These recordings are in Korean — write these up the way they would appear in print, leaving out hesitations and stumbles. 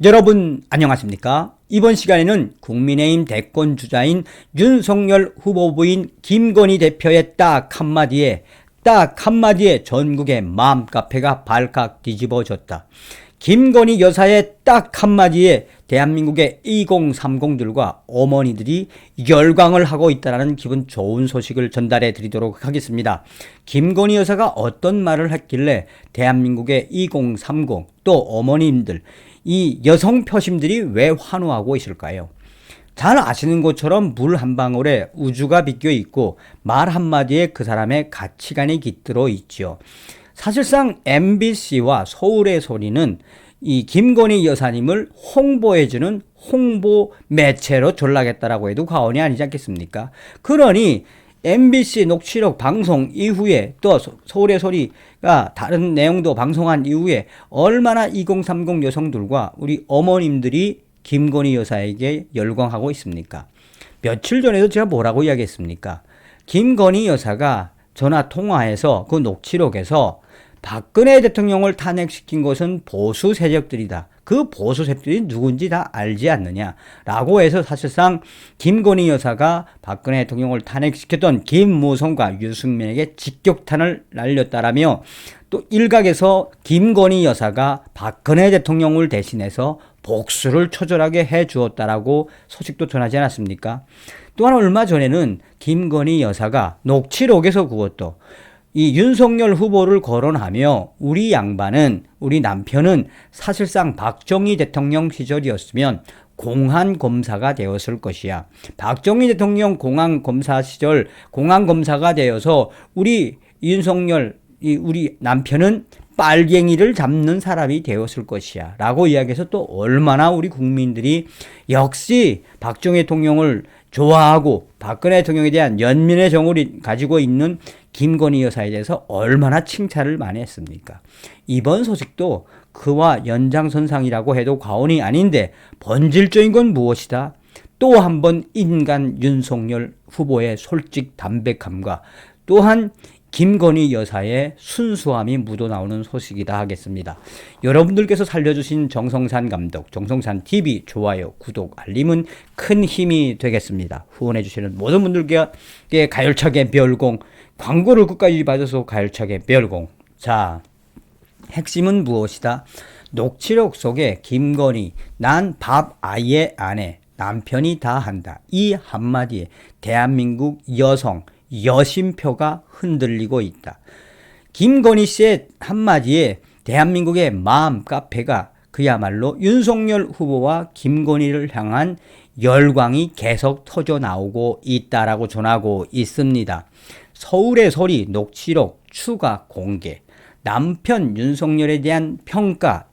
여러분 안녕하십니까? 이번 시간에는 국민의힘 대권 주자인 윤석열 후보 부인 김건희 대표의 딱 한마디에 전국의 맘카페가 발칵 뒤집어졌다. 김건희 여사의 딱 한마디에 대한민국의 2030들과 어머니들이 열광을 하고 있다는 기분 좋은 소식을 전달해 드리도록 하겠습니다. 김건희 여사가 어떤 말을 했길래 대한민국의 2030 또 어머님들, 이 여성 표심들이 왜 환호하고 있을까요? 잘 아시는 것처럼 물 한 방울에 우주가 비껴 있고 말 한마디에 그 사람의 가치관이 깃들어 있죠. 사실상 MBC와 서울의 소리는 이 김건희 여사님을 홍보해주는 홍보 매체로 전락했다라고 해도 과언이 아니지 않겠습니까? 그러니 MBC 녹취록 방송 이후에 또 서울의 소리가 다른 내용도 방송한 이후에 얼마나 2030 여성들과 우리 어머님들이 김건희 여사에게 열광하고 있습니까? 며칠 전에도 제가 뭐라고 이야기했습니까? 김건희 여사가 전화 통화해서 그 녹취록에서 박근혜 대통령을 탄핵시킨 것은 보수 세력들이다. 그 보수 세력들이 누군지 다 알지 않느냐라고 해서 사실상 김건희 여사가 박근혜 대통령을 탄핵시켰던 김무성과 유승민에게 직격탄을 날렸다라며 또 일각에서 김건희 여사가 박근혜 대통령을 대신해서 복수를 처절하게 해주었다라고 소식도 전하지 않았습니까? 또한 얼마 전에는 김건희 여사가 녹취록에서 그것도 이 윤석열 후보를 거론하며 우리 남편은 사실상 박정희 대통령 시절이었으면 공안검사가 되었을 것이야. 박정희 대통령 공안검사 시절 공안검사가 되어서 우리 우리 남편은 빨갱이를 잡는 사람이 되었을 것이야 라고 이야기해서 또 얼마나 우리 국민들이 역시 박정희 대통령을 좋아하고 박근혜 대통령에 대한 연민의 정을 가지고 있는 김건희 여사에 대해서 얼마나 칭찬을 많이 했습니까? 이번 소식도 그와 연장선상이라고 해도 과언이 아닌데 본질적인 건 무엇이다? 또 한 번 인간 윤석열 후보의 솔직 담백함과 또한 김건희 여사의 순수함이 묻어나오는 소식이다 하겠습니다. 여러분들께서 살려주신 정성산 감독, 정성산 TV 좋아요, 구독, 알림은 큰 힘이 되겠습니다. 후원해주시는 모든 분들께 가열차게 별공, 광고를 끝까지 받아서 가열차게 별공. 자, 핵심은 무엇이다? 녹취록 속에 김건희, 난 밥 아예 안 해. 남편이 다 한다. 이 한마디에 대한민국 여심표가 흔들리고 있다. 김건희 씨의 한마디에 대한민국의 마음 카페가 그야말로 윤석열 후보와 김건희를 향한 열광이 계속 터져 나오고 있다라고 전하고 있습니다. 서울의 소리 녹취록 추가 공개. 남편 윤석열에 대한 평가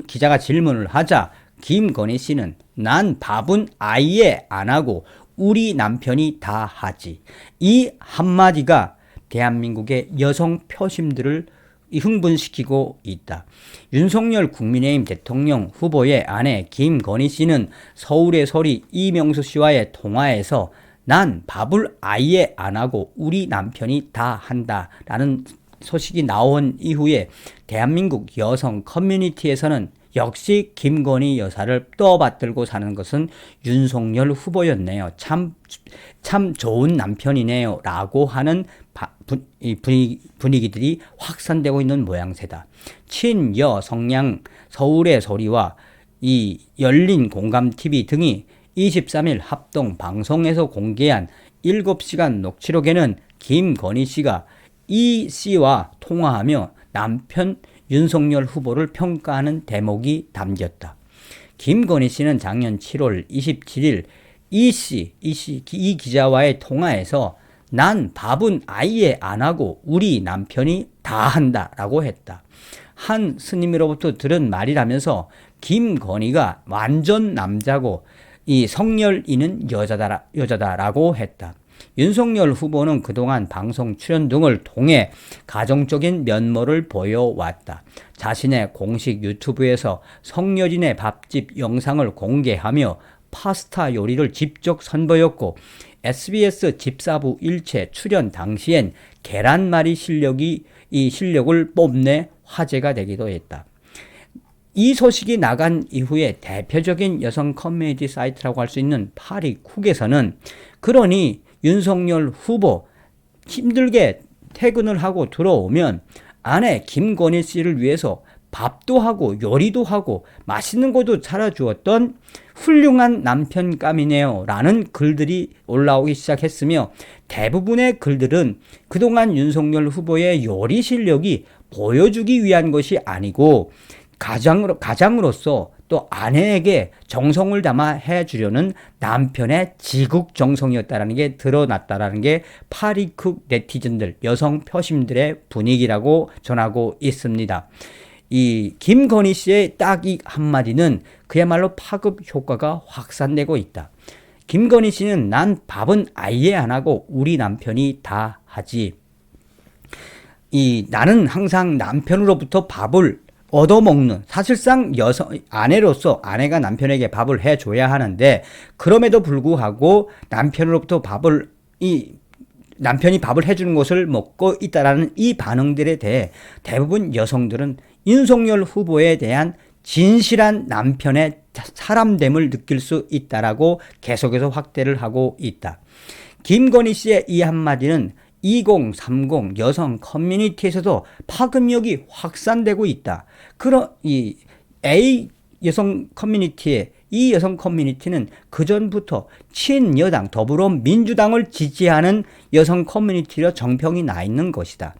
기자가 질문을 하자 김건희 씨는 난 밥은 아예 안 하고 우리 남편이 다 하지. 이 한마디가 대한민국의 여성 표심들을 흥분시키고 있다. 윤석열 국민의힘 대통령 후보의 아내 김건희 씨는 서울의 소리 이명수 씨와의 통화에서 난 밥을 아예 안 하고 우리 남편이 다 한다라는 소식이 나온 이후에 대한민국 여성 커뮤니티에서는 역시 김건희 여사를 떠받들고 사는 것은 윤석열 후보였네요. 참 좋은 남편이네요. 라고 하는 분위기들이 확산되고 있는 모양새다. 친여 성향 서울의 소리와 이 열린 공감TV 등이 23일 합동 방송에서 공개한 7시간 녹취록에는 김건희 씨가 이 씨와 통화하며 남편 윤석열 후보를 평가하는 대목이 담겼다. 김건희 씨는 작년 7월 27일 이 기자와의 통화에서 난 밥은 아예 안 하고 우리 남편이 다 한다라고 했다. 한 스님으로부터 들은 말이라면서 김건희가 완전 남자고 이 성열이는 여자다라고 했다. 윤석열 후보는 그동안 방송 출연 등을 통해 가정적인 면모를 보여왔다. 자신의 공식 유튜브에서 성여진의 밥집 영상을 공개하며 파스타 요리를 직접 선보였고 SBS 집사부 일체 출연 당시엔 계란말이 실력을 뽐내 화제가 되기도 했다. 이 소식이 나간 이후에 대표적인 여성 커뮤니티 사이트라고 할 수 있는 파리쿡에서는 그러니 윤석열 후보 힘들게 퇴근을 하고 들어오면 아내 김건희 씨를 위해서 밥도 하고 요리도 하고 맛있는 것도 차려주었던 훌륭한 남편감이네요 라는 글들이 올라오기 시작했으며, 대부분의 글들은 그동안 윤석열 후보의 요리 실력이 보여주기 위한 것이 아니고 가장으로서 또 아내에게 정성을 담아 해주려는 남편의 지극정성이었다는 게 드러났다는 게 파리쿡 네티즌들, 여성 표심들의 분위기라고 전하고 있습니다. 이 김건희 씨의 딱 이 한마디는 그야말로 파급 효과가 확산되고 있다. 김건희 씨는 난 밥은 아예 안 하고 우리 남편이 다 하지. 나는 항상 남편으로부터 밥을 얻어먹는, 사실상 아내로서 아내가 남편에게 밥을 해줘야 하는데, 그럼에도 불구하고 남편으로부터 남편이 밥을 해주는 것을 먹고 있다라는 이 반응들에 대해 대부분 여성들은 윤석열 후보에 대한 진실한 남편의 사람됨을 느낄 수 있다라고 계속해서 확대를 하고 있다. 김건희 씨의 이 한마디는 2030 여성 커뮤니티에서도 파급력이 확산되고 있다. 이 여성 커뮤니티는 그전부터 친여당 더불어민주당을 지지하는 여성 커뮤니티로 정평이 나 있는 것이다.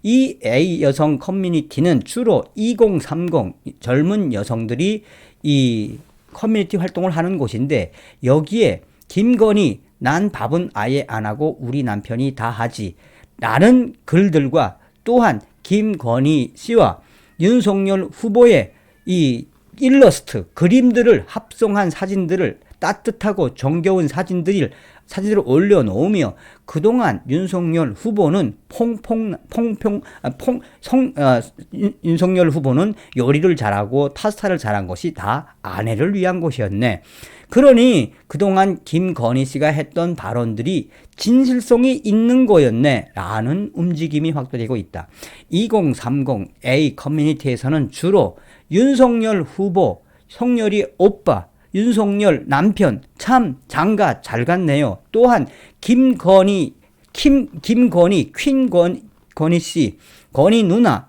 이 A 여성 커뮤니티는 주로 2030 젊은 여성들이 이 커뮤니티 활동을 하는 곳인데, 여기에 김건희 난 밥은 아예 안 하고 우리 남편이 다 하지 라는 글들과, 또한 김건희 씨와 윤석열 후보의 이 일러스트, 그림들을 합성한 사진들을, 따뜻하고 정겨운 사진들을 올려놓으며, 그동안 윤석열 후보는 윤석열 후보는 요리를 잘하고 파스타를 잘한 것이 다 아내를 위한 것이었네. 그러니 그동안 김건희 씨가 했던 발언들이 진실성이 있는 거였네 라는 움직임이 확대되고 있다. 2030 A 커뮤니티에서는 주로 윤석열 후보, 성열이 오빠, 윤석열 남편 참 장가 잘 갔네요. 또한 김건희 씨, 건희 누나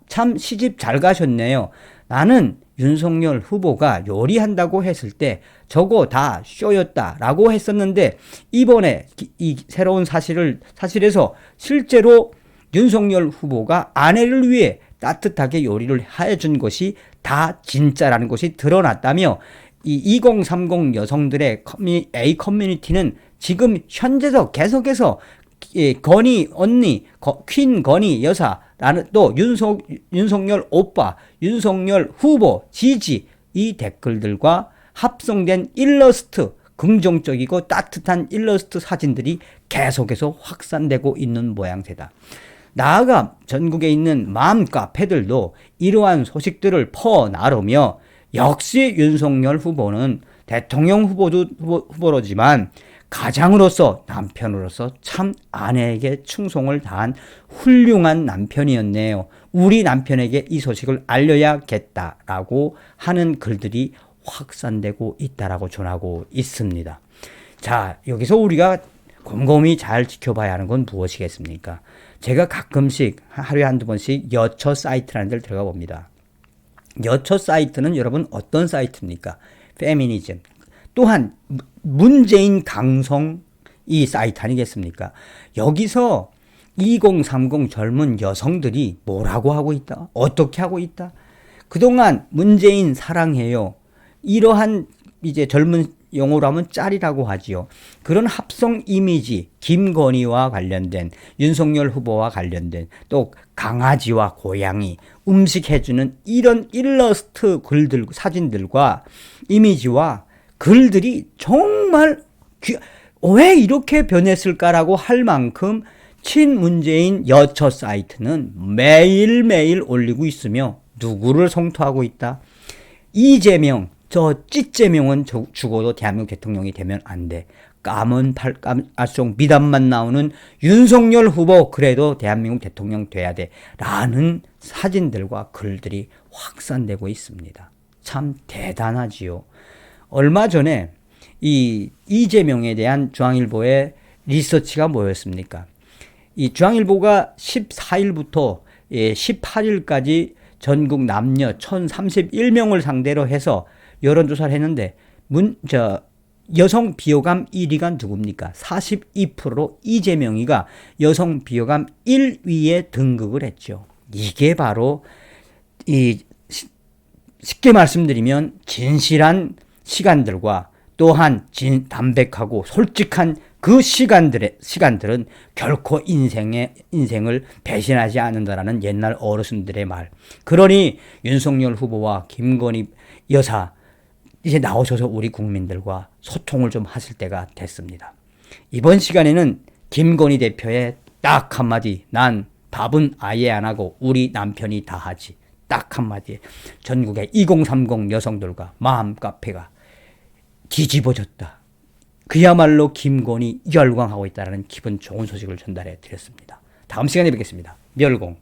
참 시집 잘 가셨네요. 나는 윤석열 후보가 요리한다고 했을 때 저거 다 쇼였다라고 했었는데, 이번에 이 새로운 사실에서 실제로 윤석열 후보가 아내를 위해 따뜻하게 요리를 해준 것이 다 진짜라는 것이 드러났다며, 이 2030 여성들의 A 커뮤니티는 지금 현재도 계속해서 건희 언니, 퀸 건희 여사, 또 윤석열 오빠, 윤석열 후보 지지, 이 댓글들과 합성된 일러스트, 긍정적이고 따뜻한 일러스트 사진들이 계속해서 확산되고 있는 모양새다. 나아가 전국에 있는 맘 카페들도 이러한 소식들을 퍼나르며, 역시 윤석열 후보는 대통령 후보로지만 가장으로서, 남편으로서 참 아내에게 충성을 다한 훌륭한 남편이었네요. 우리 남편에게 이 소식을 알려야겠다라고 하는 글들이 확산되고 있다라고 전하고 있습니다. 자, 여기서 우리가 곰곰이 잘 지켜봐야 하는 건 무엇이겠습니까? 제가 가끔씩 하루에 한두 번씩 여처 사이트라는 데를 들어가 봅니다. 여처 사이트는 여러분 어떤 사이트입니까? 페미니즘. 또한 문재인 강성 이 사이트 아니겠습니까? 여기서 2030 젊은 여성들이 뭐라고 하고 있다? 어떻게 하고 있다? 그동안 문재인 사랑해요. 이러한 이제 젊은 용어로 하면 짤이라고 하지요. 그런 합성 이미지, 김건희와 관련된, 윤석열 후보와 관련된, 또 강아지와 고양이, 음식 해주는 이런 일러스트 글들, 사진들과 이미지와 글들이 정말 왜 이렇게 변했을까라고 할 만큼 친문재인 여처 사이트는 매일매일 올리고 있으며, 누구를 성토하고 있다? 이재명, 저 찌재명은 죽어도 대한민국 대통령이 되면 안 돼. 까만 알속 미담만 나오는 윤석열 후보 그래도 대한민국 대통령 돼야 돼. 라는 사진들과 글들이 확산되고 있습니다. 참 대단하지요. 얼마 전에 이 이재명에 대한 중앙일보의 리서치가 뭐였습니까? 이 중앙일보가 14일부터 18일까지 전국 남녀 1031명을 상대로 해서 여론조사를 했는데 여성 비호감 1위가 누굽니까? 42%로 이재명이가 여성 비호감 1위에 등극을 했죠. 이게 바로 쉽게 말씀드리면 진실한 시간들과 또한 담백하고 솔직한 그 시간들은 결코 인생을 배신하지 않는다라는 옛날 어르신들의 말. 그러니 윤석열 후보와 김건희 여사 이제 나오셔서 우리 국민들과 소통을 좀 하실 때가 됐습니다. 이번 시간에는 김건희 대표의 딱 한마디, 난 밥은 아예 안 하고 우리 남편이 다 하지. 딱 한마디에 전국의 2030 여성들과 마음 카페가 뒤집어졌다. 그야말로 김건희 열광하고 있다는 기분 좋은 소식을 전달해 드렸습니다. 다음 시간에 뵙겠습니다. 멸공.